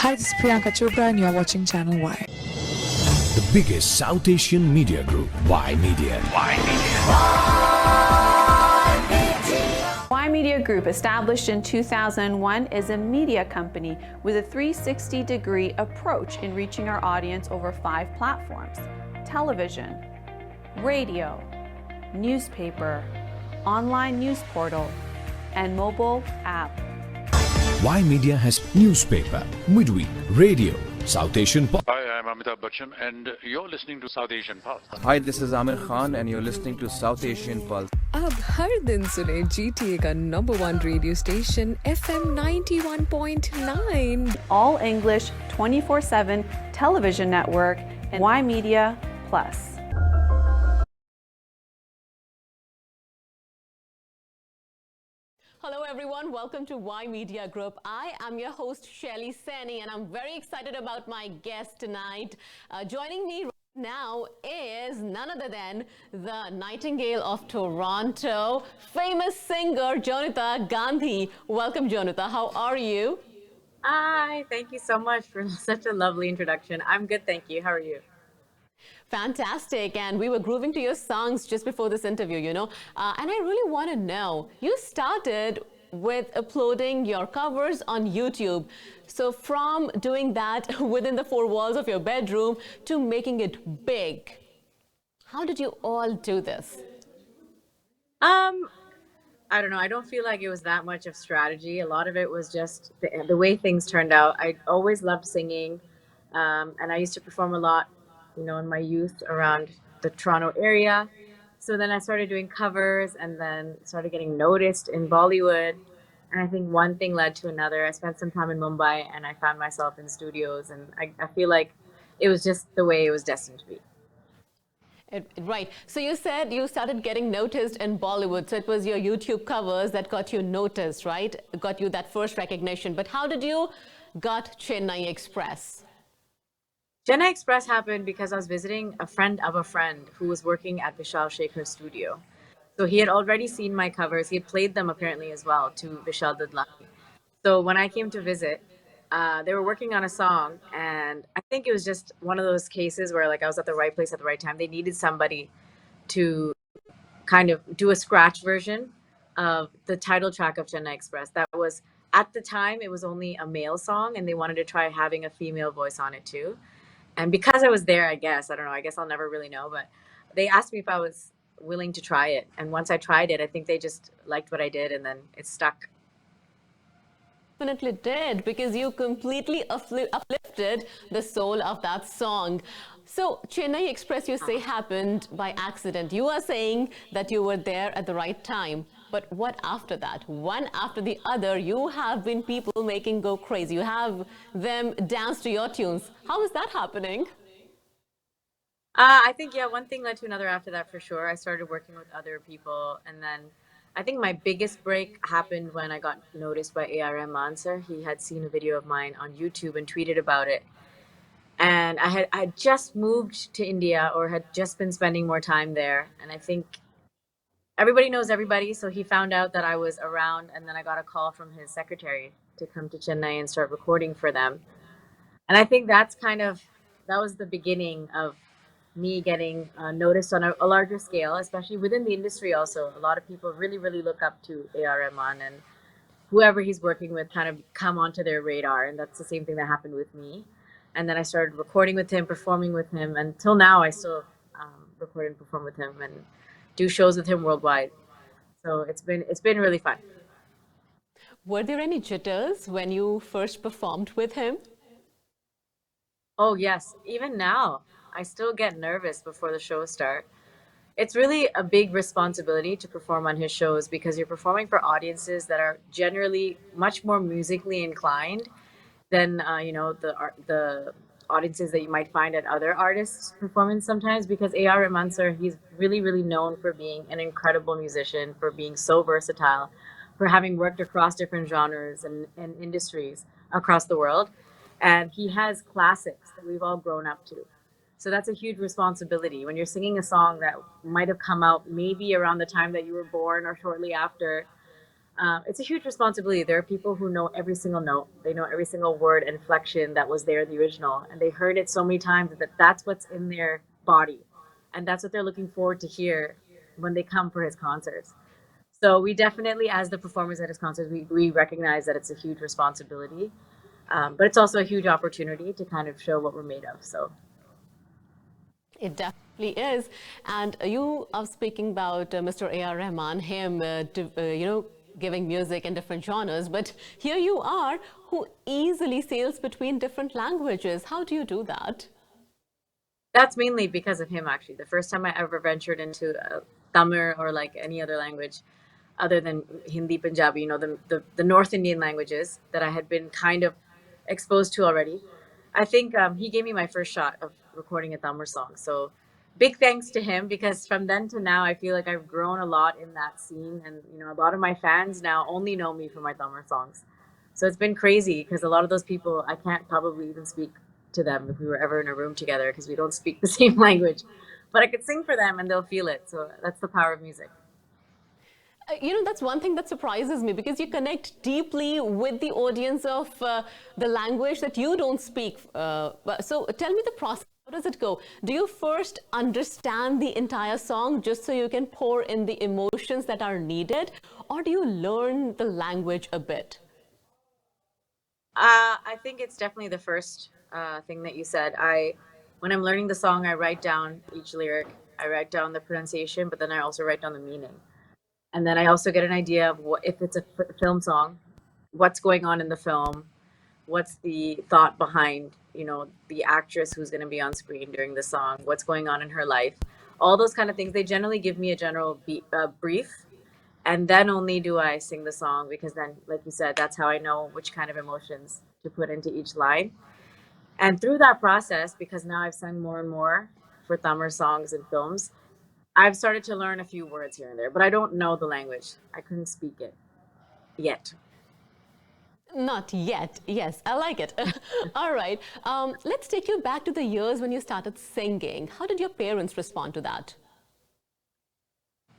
Hi, this is Priyanka Chopra and you're watching Channel Y. The biggest South Asian media group, Y Media. Y Media Group, established in 2001, is a media company with a 360-degree approach in reaching our audience over 5 platforms: television, radio, newspaper, online news portal, and mobile app. Y Media has newspaper, midweek, radio, South Asian pop. Hi, I'm Amitabh Bachchan and you're listening to South Asian Pulse. Hi, this is Amir Khan and you're listening to South Asian Pulse. अब हर दिन सुने GTA का number 1 radio station FM 91.9 All English 24/7 television network and Y Media Plus. Hello everyone, welcome to Y Media Group. I am your host Shelly Sani and I'm very excited about my guest tonight. Joining me right now is none other than the Nightingale of Toronto, famous singer Jonita Gandhi. Welcome Jonita, how are you? Hi, thank you so much for such a lovely introduction. I'm good, thank you. How are you? Fantastic, and we were grooving to your songs just before this interview, you know, and I really want to know, you started with uploading your covers on YouTube. So from doing that within the 4 walls of your bedroom to making it big, how did you all do this? I don't know. I don't feel like it was that much of strategy. A lot of it was just the way things turned out. I always loved singing, and I used to perform a lot, you know, in my youth around the Toronto area. So then I started doing covers and then started getting noticed in Bollywood. And I think one thing led to another. I spent some time in Mumbai and I found myself in studios, and I feel like it was just the way it was destined to be. Right. So you said you started getting noticed in Bollywood. So it was your YouTube covers that got you noticed, right? Got you that first recognition. But how did you got Chennai Express? Chennai Express happened because I was visiting a friend of a friend who was working at Vishal Shekhar's studio. So he had already seen my covers. He had played them apparently as well to Vishal Dadlani. So when I came to visit, they were working on a song, and I think it was just one of those cases where like I was at the right place at the right time. They needed somebody to kind of do a scratch version of the title track of Chennai Express. That was, at the time, it was only a male song, and they wanted to try having a female voice on it too. And because I was there, I guess, I don't know, I guess I'll never really know, but they asked me if I was willing to try it. And once I tried it, I think they just liked what I did, and then it stuck. Definitely did, because you completely uplifted the soul of that song. So Chennai Express, you say, happened by accident. You are saying that you were there at the right time. But what after that? One after the other, you have been people making go crazy. You have them dance to your tunes. How is that happening? I think, yeah, one thing led to another after that for sure. I started working with other people, and then I think my biggest break happened when I got noticed by A.R. Rahman, sir. He had seen a video of mine on YouTube and tweeted about it. And I had just moved to India, or had just been spending more time there. And I think everybody knows everybody, so he found out that I was around, and then I got a call from his secretary to come to Chennai and start recording for them. And I think that was the beginning of me getting noticed on a larger scale, especially within the industry also. A lot of people really, really look up to A.R. Rahman, and whoever he's working with kind of come onto their radar. And that's the same thing that happened with me. And then I started recording with him, performing with him. And till now, I still record and perform with him and do shows with him worldwide. So it's been really fun. Were there any jitters when you first performed with him? Oh, yes. Even now, I still get nervous before the shows start. It's really a big responsibility to perform on his shows, because you're performing for audiences that are generally much more musically inclined than you know, the audiences that you might find at other artists' performance sometimes. Because A.R. Rahman, sir, he's really, really known for being an incredible musician, for being so versatile, for having worked across different genres and industries across the world. And he has classics that we've all grown up to. So that's a huge responsibility when you're singing a song that might have come out maybe around the time that you were born or shortly after. it's a huge responsibility. There are people who know every single note. They know every single word and inflection that was there in the original, and they heard it so many times that that's what's in their body, and that's what they're looking forward to hear when they come for his concerts. So we definitely, as the performers at his concerts, we recognize that it's a huge responsibility, but it's also a huge opportunity to kind of show what we're made of. So It definitely is. And you are speaking about Mr. A.R. Rahman, him, giving music in different genres. But here you are, who easily sails between different languages. How do you do that? that's mainly because of him, actually. The first time I ever ventured into Tamil or like any other language other than Hindi, Punjabi, the North Indian languages that I had been kind of exposed to already. I think he gave me my first shot of recording a Tamil song. So big thanks to him, because from then to now, I feel like I've grown a lot in that scene. And, a lot of my fans now only know me for my Tamil songs. So it's been crazy, because a lot of those people, I can't probably even speak to them if we were ever in a room together, because we don't speak the same language. But I could sing for them and they'll feel it. So that's the power of music. That's one thing that surprises me, because you connect deeply with the audience of the language that you don't speak. So tell me the process. How does it go? Do you first understand the entire song just so you can pour in the emotions that are needed? Or do you learn the language a bit? I think it's definitely the first thing that you said. When I'm learning the song, I write down each lyric. I write down the pronunciation, but then I also write down the meaning. And then I also get an idea of if it's a film song, what's going on in the film, what's the thought behind, the actress who's going to be on screen during the song, what's going on in her life, all those kind of things. They generally give me a general brief, and then only do I sing the song, because then, like you said, that's how I know which kind of emotions to put into each line. And through that process, because now I've sung more and more for Tamil songs and films, I've started to learn a few words here and there, but I don't know the language. I couldn't speak it yet. Not yet. Yes, I like it. All right. Let's take you back to the years when you started singing. How did your parents respond to that?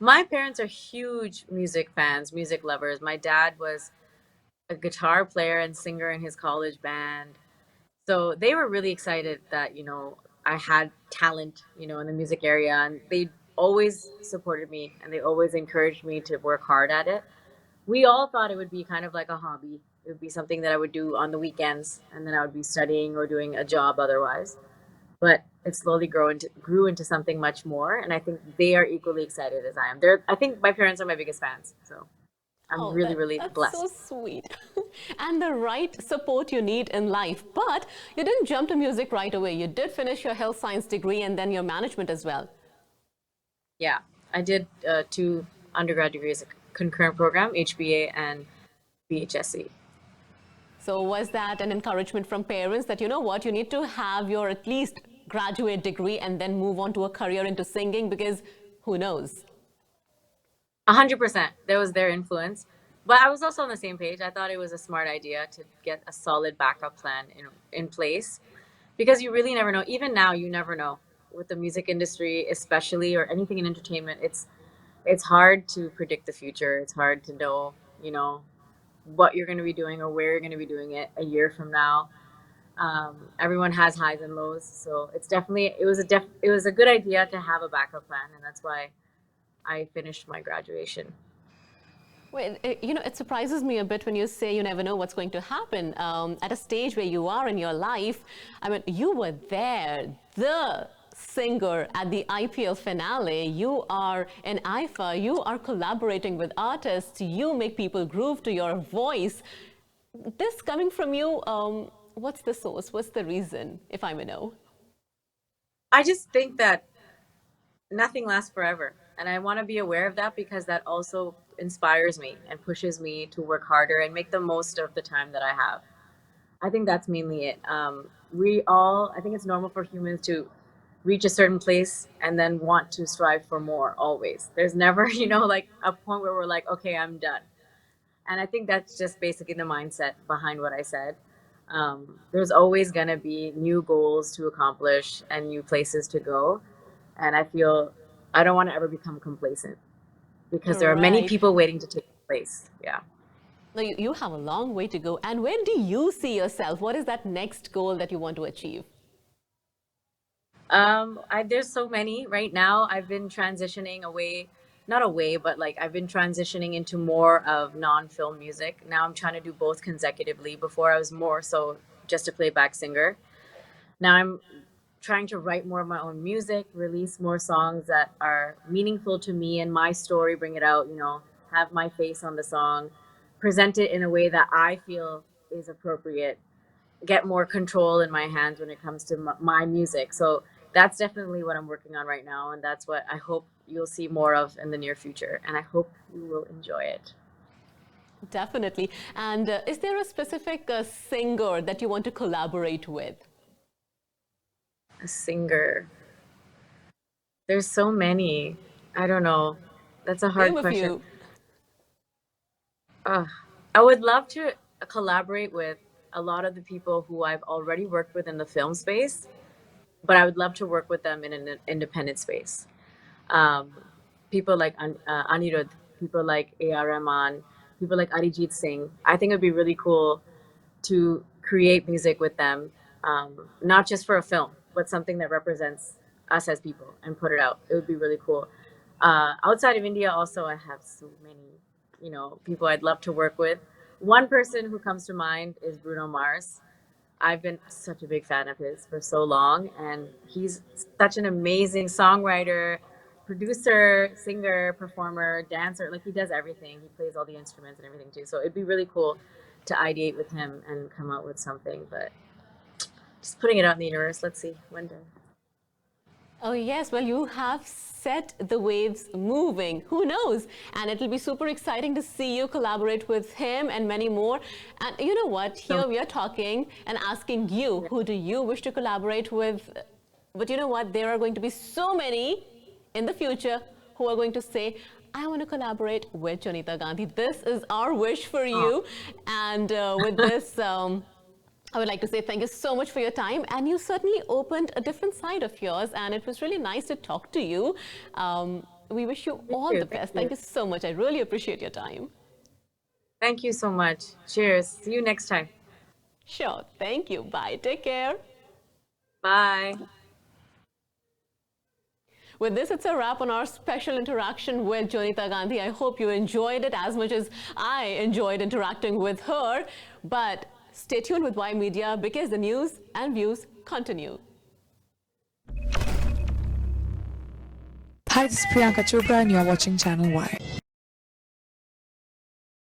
My parents are huge music fans, music lovers. My dad was a guitar player and singer in his college band. So they were really excited that, I had talent, in the music area, and they always supported me and they always encouraged me to work hard at it. We all thought it would be kind of like a hobby. It would be something that I would do on the weekends, and then I would be studying or doing a job otherwise. But it slowly grew into something much more, and I think they are equally excited as I am. I think my parents are my biggest fans, so I'm really that's blessed. so sweet. And the right support you need in life. But you didn't jump to music right away. You did finish your health science degree and then your management as well. Yeah, I did 2 undergrad degrees, a concurrent program, HBA and BHSC. So was that an encouragement from parents that, you know what, you need to have your at least graduate degree and then move on to a career into singing, because who knows? 100%. There was their influence. But I was also on the same page. I thought it was a smart idea to get a solid backup plan in place, because you really never know. Even now, you never know. With the music industry, especially, or anything in entertainment, it's hard to predict the future. It's hard to know, what you're going to be doing or where you're going to be doing it a year from now. Everyone has highs and lows, so it was a good idea to have a backup plan, and that's why I finished my graduation. Well, it surprises me a bit when you say you never know what's going to happen. At a stage where you are in your life, I mean, you were there, the singer at the IPL finale. You are in IFA. You are collaborating with artists. You make people groove to your voice. This coming from you, what's the source? What's the reason, if I may know? I just think that nothing lasts forever. And I want to be aware of that, because that also inspires me and pushes me to work harder and make the most of the time that I have. I think that's mainly it. I think it's normal for humans to reach a certain place and then want to strive for more always. There's never, like a point where we're like, okay, I'm done. And I think that's just basically the mindset behind what I said. There's always going to be new goals to accomplish and new places to go. And I feel I don't want to ever become complacent, because there are many people waiting to take place. Yeah. Now, you have a long way to go. And where do you see yourself? What is that next goal that you want to achieve? There's so many right now. I've been transitioning away, not away, but like I've been transitioning into more of non-film music. Now I'm trying to do both consecutively. Before I was more so just a playback singer. Now I'm trying to write more of my own music, release more songs that are meaningful to me and my story, bring it out, have my face on the song, present it in a way that I feel is appropriate, get more control in my hands when it comes to my music. So that's definitely what I'm working on right now. And that's what I hope you'll see more of in the near future. And I hope you will enjoy it. Definitely. And is there a specific singer that you want to collaborate with? A singer. There's so many. I don't know. That's a hard Name a question. few. I would love to collaborate with a lot of the people who I've already worked with in the film space, but I would love to work with them in an independent space. People like Anirudh, people like A.R. Rahman, people like Arijit Singh. I think it would be really cool to create music with them, not just for a film, but something that represents us as people and put it out. It would be really cool. Outside of India, also, I have so many, people I'd love to work with. One person who comes to mind is Bruno Mars. I've been such a big fan of his for so long, and he's such an amazing songwriter, producer, singer, performer, dancer. Like, he does everything. He plays all the instruments and everything too. So it'd be really cool to ideate with him and come out with something, but just putting it out in the universe. Let's see one day. Oh, yes. Well, you have set the waves moving. Who knows? And it'll be super exciting to see you collaborate with him and many more. And you know what? Here we are talking and asking you, who do you wish to collaborate with? But you know what? There are going to be so many in the future who are going to say, I want to collaborate with Jonita Gandhi. This is our wish for you. And with this, I would like to say thank you so much for your time, and you certainly opened a different side of yours, and it was really nice to talk to you. We wish you all the best. Thank you so much. I really appreciate your time. Thank you so much. Cheers. See you next time. Sure. Thank you. Bye. Take care. Bye. With this, it's a wrap on our special interaction with Jonita Gandhi. I hope you enjoyed it as much as I enjoyed interacting with her. But stay tuned with Y Media, because the news and views continue. Hi, this is Priyanka Chopra and you're watching Channel Y.